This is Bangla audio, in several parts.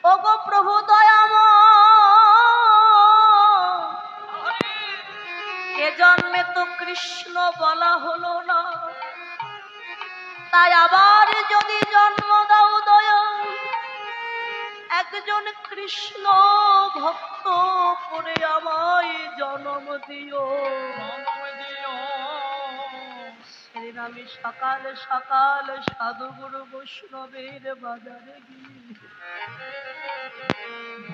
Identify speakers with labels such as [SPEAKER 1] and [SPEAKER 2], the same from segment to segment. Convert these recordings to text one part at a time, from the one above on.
[SPEAKER 1] ওগো প্রভু দয়াময়, এ জন্মে তো কৃষ্ণ বলা হলো না, তাই আবার যদি জন্ম দাও দয়াল, একজন কৃষ্ণ ভক্ত করে আমায় জন্ম দিও। সেদিন আমি সকাল সকাল সাধুগুরু বৈষ্ণবের বাজারে গিয়ে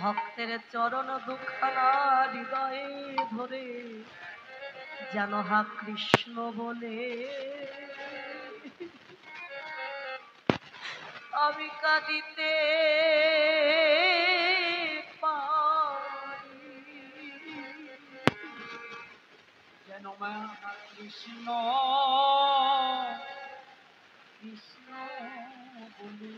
[SPEAKER 1] ভক্তের চরণ দুখানা হৃদয়ে ধরে যেন হা কৃষ্ণ বলে আমি কাঁদিতে পারি। যেন মা কৃষ্ণ কৃষ্ণ বলে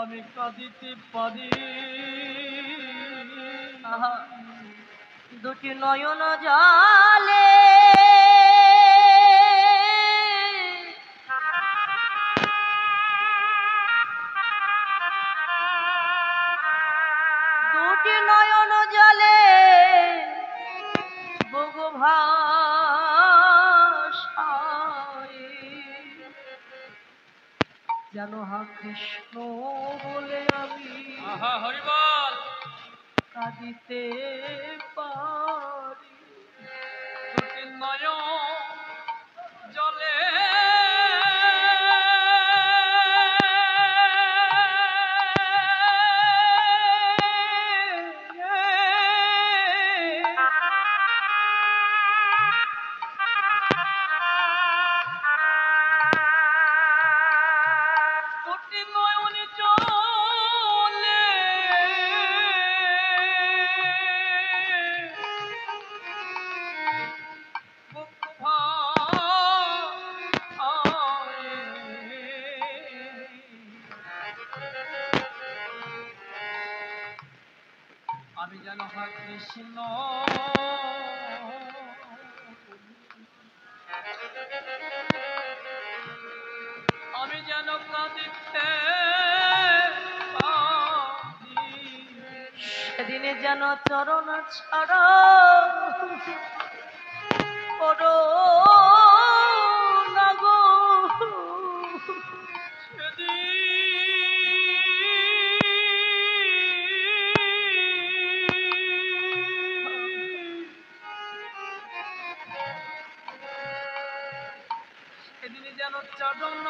[SPEAKER 1] আমি কাঁদিতে পারি। দুটি নয়ন জলে দুটি নয়ন জলে বগু ভাষায় যেন হা কৃষ্ণ বলে আমি হরিবল কাঁদিতে পারি। দুটি নয়ন জলে আমি যেন হা কৃষ্ণ আমি যেন কাঁদিতে সেদিনে যেন চরণ ছাড়া করো না গো। সেদিনে যেন চরণ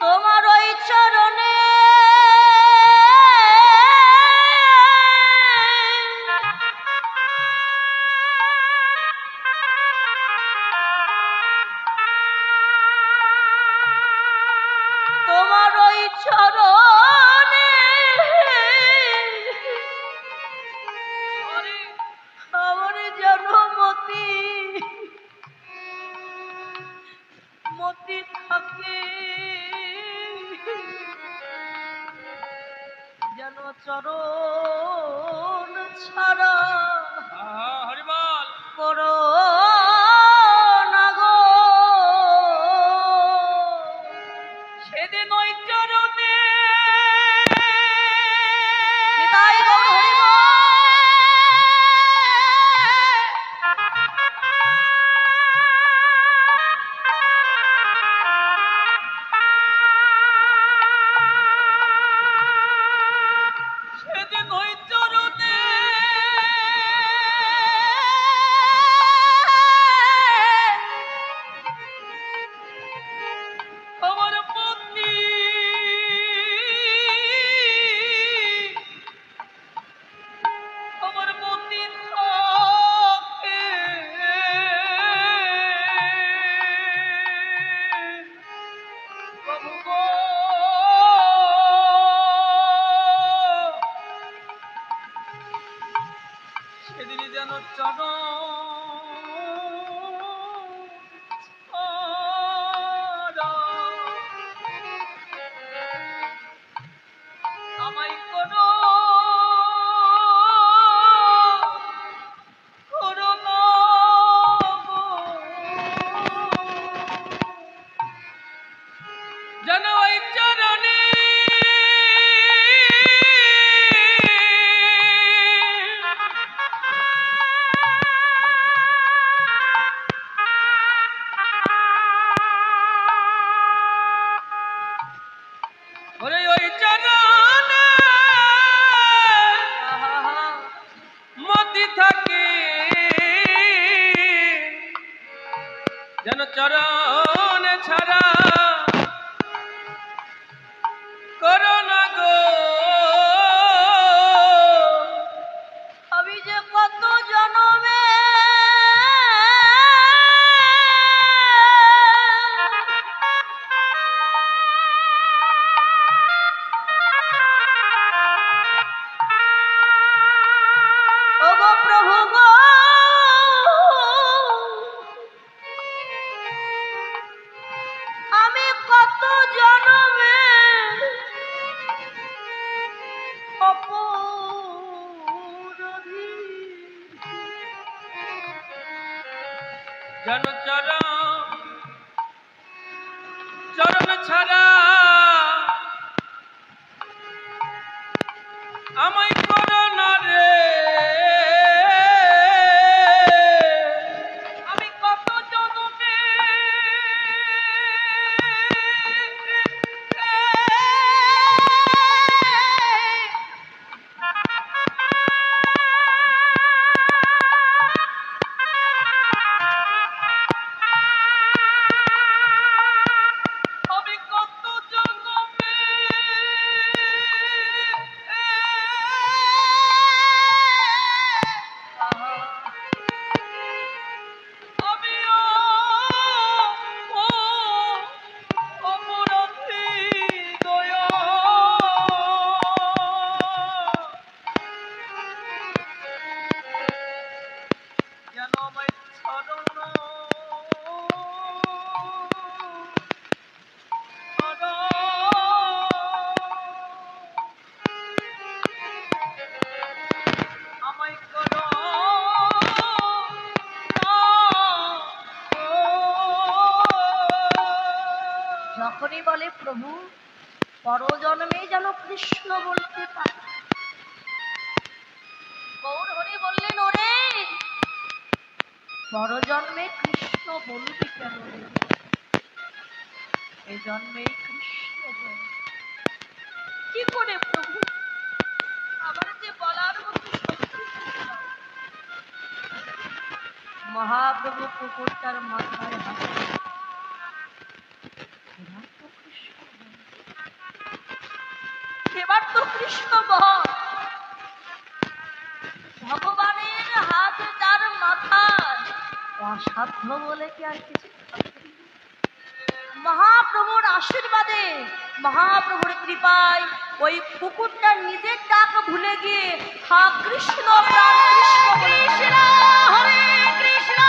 [SPEAKER 1] তোমার ওই চরণে তোমার ওই চরণে আমার যেন মতি থাকে, যেন চরণ ছাড়া হরিবল করো না গো। সেদিন ওই চরণে আমার পত্নী ছাড়া করো না গো আমি যে কত জনমে ওগো প্রভু গো আমি কত জনমে অপরাধী জন চরণ ছাড়া আমায় করো না রে আমি কত জনমে আমি কত জনমে আমিও অপরাধী দয়া যেন আমায় ছাড়ো আমায় করো যখনই বলে প্রভু পরজন্মে যেন কৃষ্ণ বলতে পারে গৌর হরি বললেন ওরে পরজন্মে কৃষ্ণ বলবি কেন এ জন্মেই কৃষ্ণ বল কি করে প্রভু আমার যে বলার মতো শক্তি মহাপ্রভু কুকুরটার মাথায় হাত এবার তো কৃষ্ণ বল ভগবানের হাত যার মাথায় অসাধ্য বলে কি আর কিছু মহাপ্রভুর আশীর্বাদে মহাপ্রভুর কৃপায় ওই কুকুরটা নিজের ডাক ভুলে গিয়ে হা কৃষ্ণ প্রাণ কৃষ্ণ কৃষ্ণ হরে কৃষ্ণ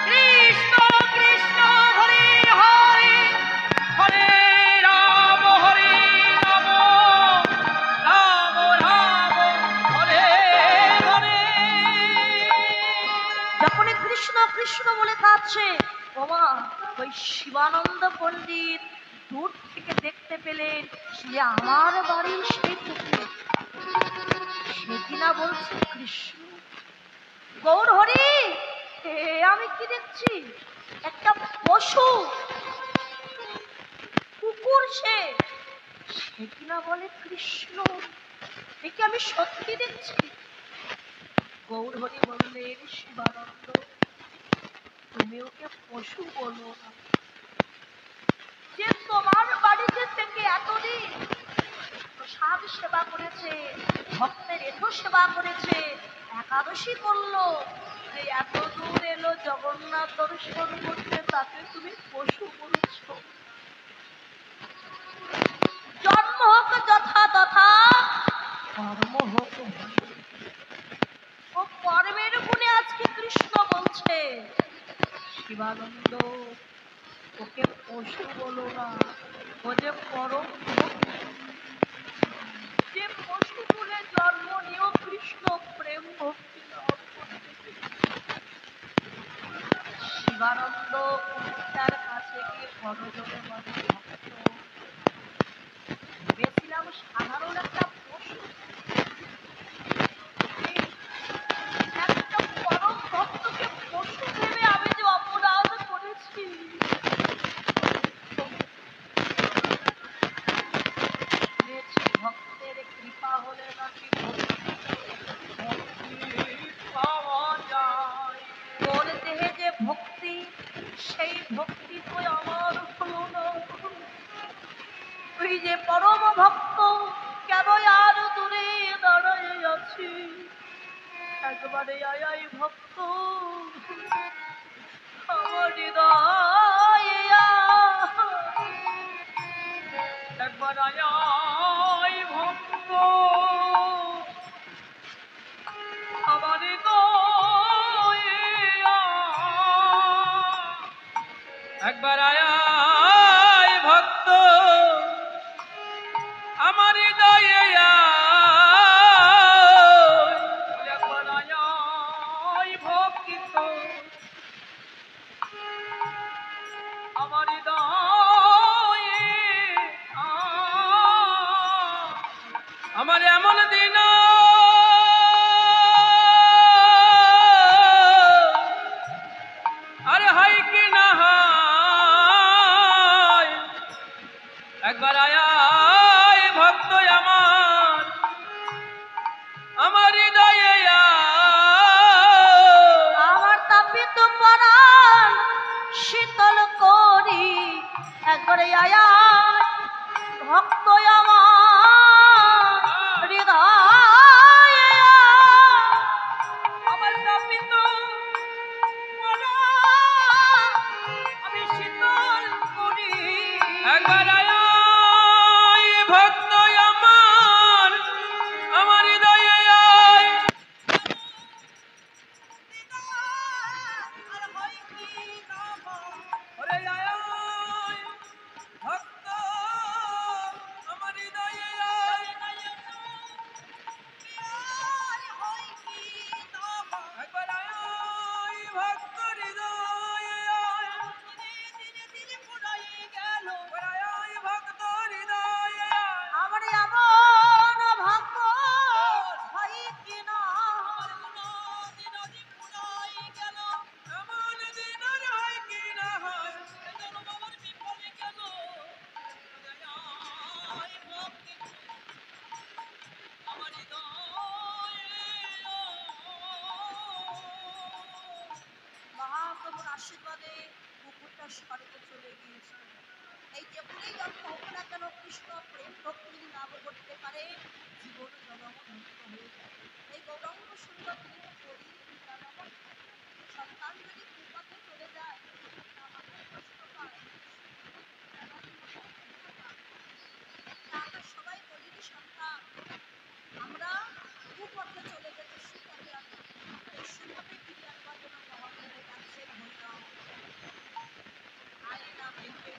[SPEAKER 1] কৃষ্ণ কৃষ্ণ হরে হরে হরে রাম রাম রাম হরে হরে যখনই কৃষ্ণ কৃষ্ণ বলে কাঁদছে ওমা ওই শিবানন্দ পণ্ডিত দূর থেকে দেখতে পেলেন সে আমার বাড়ির সেই পুকুর সে কিনা বলছে কৃষ্ণ গৌর হরি আমি কি দেখছি একটা পশু কুকুর সে কিনা বলে কৃষ্ণ একে আমি সত্যি দেখছি গৌর হরি বললেন শিবানন্দ তুমি ওকে পশু বলো না যে তোমার বাড়িতে থেকে এতদিন প্রসাদ সেবা করেছে ভক্তের এতো সেবা করেছে একাদশী করলো যে এত দূর এলো জগন্নাথ দর্শন করতে তাকে তুমি পশু বলছ জন্ম হোক যথা তথা কর্ম হোক ও কর্মের গুণে আজকে কৃষ্ণ বলছে শিবানন্দ ওকে পশু বলো না ও যে পরম যে পশু বলে জন্ম নিয়েও কৃষ্ণ প্রেম ভক্তি শিবানন্দ তার কাছে গিয়ে করজোড়ে বলে ভেবেছিলাম সাধারণ একটা পশু একটা পরম ভক্তকে পশু ভেবে আমি যে অপরাধ করেছি ভক্তের কৃপা হলে নাকি পাওয়া যায় তোর দেহে যে ভক্তি সেই ভক্তি তো আমার যে পরম ভক্ত কেন আর দূরে দাঁড়ায় আছি, একবারে আয় ভক্ত আমার হৃদয়ে একবার আয় ভক্ত আমার হৃদয়ে একবার আয় ভক্ত আমার হৃদয়ে একবার আয় ভক্ত আমার হৃদয়ে আমার এমন দিন আরে হয় কি না হয় একবার আয় ভক্ত আমার আমার হৃদয়ে আমার তাপিত পরাণ শীতল করি একবারে আয় ভক্ত আমার হৃদয়ে আমার তাপিত আমি শীতল করি একবার আয় ভক্ত আমার আমার হৃদয়ে মহাপ্রভুর আশীর্বাদে কুকুরটা স্বর্গে চলে গিয়েছে। এই যেমনই যত হোক না কেন কৃষ্ণ প্রেম ভক্তি লাভ করতে পারে জীবন জনম ধ্বংস হয়ে যায়। এই গৌরাঙ্গ সুন্দর সন্তান যদি কুপথে চলে যায় কষ্ট পায়। আমরা সবাই বলিনি সন্তান আমরা কুপথে চলে যেতে সুপথে আসি, এই সুপথে ফিরে আসবার জন্য মহাপ্রভু ডাকছেন হরিনাম আই নামেতে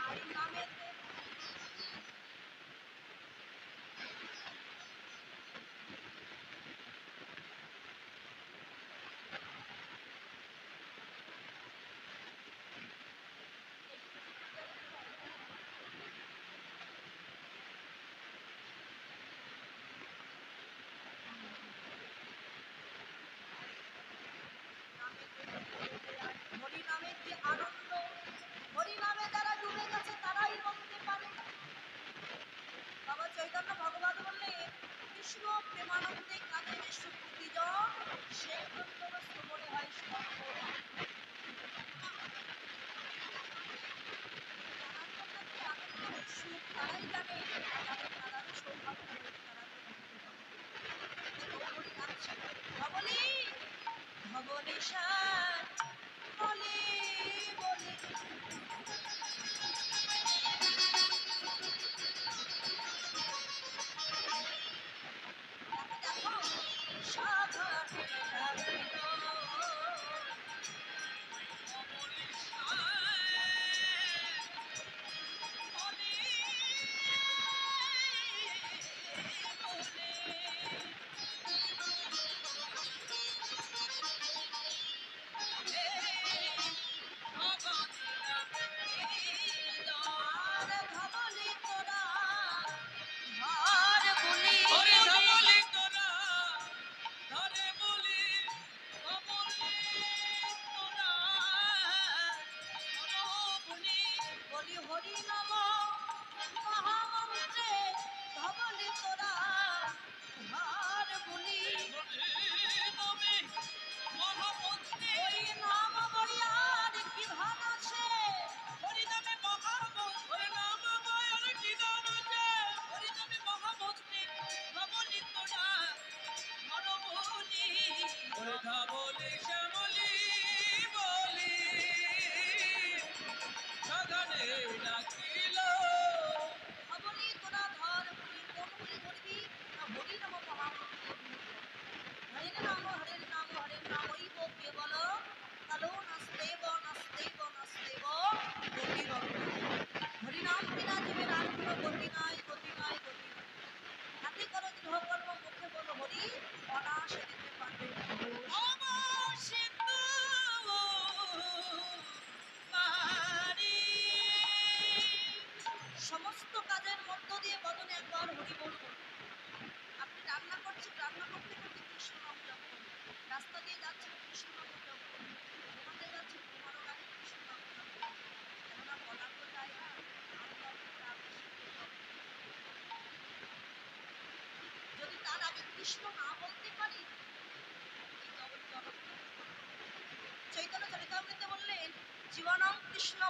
[SPEAKER 1] আই নামেতে কৃষ্ণ না বলতে পারি? চৈতন্য চরিতামৃতে বললেন জীবনং কৃষ্ণ